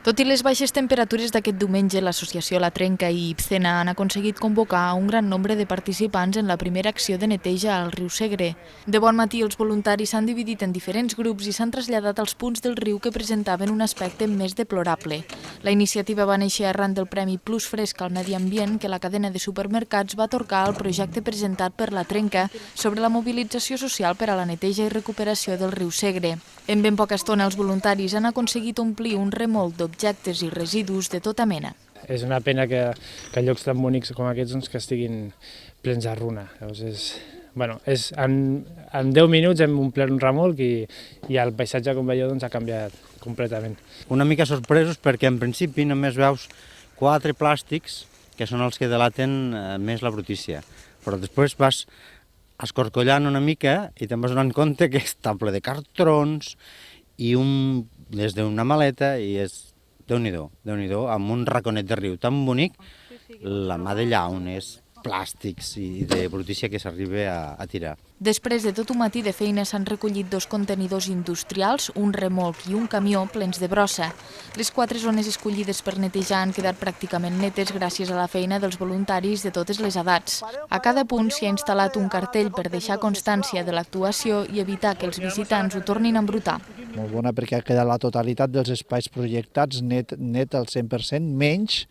Tot i les baixes temperatures d'aquest diumenge, l'associació La Trenca i Ibcena han aconseguit convocar un gran nombre de participants en la primera acció de neteja al riu Segre. De bon matí, els voluntaris s'han dividit en diferents grups i s'han traslladat als punts del riu que presentaven un aspecte més deplorable. La iniciativa va néixer arran del Premi Plus Fresc al Medi Ambient que la cadena de supermercats va atorgar al projecte presentat per La Trenca sobre la mobilització social per a la neteja i recuperació del riu Segre. En ben poca estona, els voluntaris han aconseguit omplir un remolc d'objectes i residus de tota mena. És una pena que llocs tan bonics com aquests que estiguin plens de runa. Llavors, en 10 minuts hem omplert un remolc i el paisatge, com veieu, ha canviat completament. Una mica sorpresos perquè en principi només veus 4 plàstics que són els que delaten més la brutícia, però després vas escorcollant una mica i te'n vas donant compte que està ple de cartrons i des d'una maleta i és Déu-n'hi-do, amb un raconet de riu tan bonic, la mà de llaunes, plàstics i de brutícia que s'arriba a tirar. Després de tot un matí de feina s'han recollit 2 contenidors industrials, un remolc i un camió plens de brossa. Les 4 zones escollides per netejar han quedat pràcticament netes gràcies a la feina dels voluntaris de totes les edats. A cada punt s'hi ha instal·lat un cartell per deixar constància de l'actuació i evitar que els visitants ho tornin a embrutar. Molt bona perquè ha quedat la totalitat dels espais projectats net al 100%, menys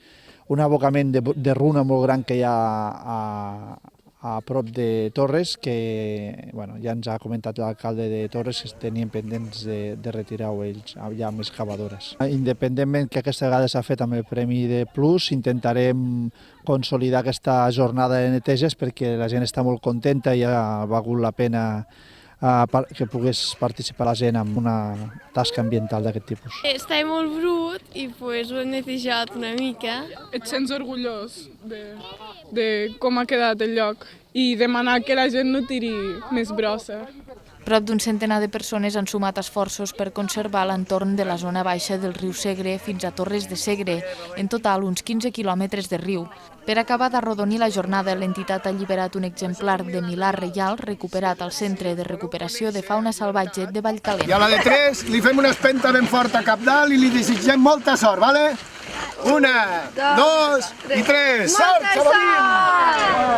un abocament de runa molt gran que hi ha a prop de Torres, que ja ens ha comentat l'alcalde de Torres que tenien pendents de retirar-ho ells ja amb excavadores. Independentment que aquesta vegada s'ha fet amb el Premi de Plus, intentarem consolidar aquesta jornada de neteges perquè la gent està molt contenta i ha valgut la pena que pogués participar la gent en una tasca ambiental d'aquest tipus. Està molt brut i ho hem netejat una mica. Et sents orgullós de com ha quedat el lloc i demanar que la gent no tiri més brossa. Prop d'un centenar de persones han sumat esforços per conservar l'entorn de la zona baixa del riu Segre fins a Torres de Segre, en total uns 15 quilòmetres de riu. Per acabar d'arrodonir la jornada, l'entitat ha alliberat un exemplar de milà reial recuperat al Centre de Recuperació de Fauna Salvatge de Vallcalent. I a la de 3 li fem una espenta ben forta a Capdalt i li desitgem molta sort, vale? 1, 2 i 3. Sort, xavalín!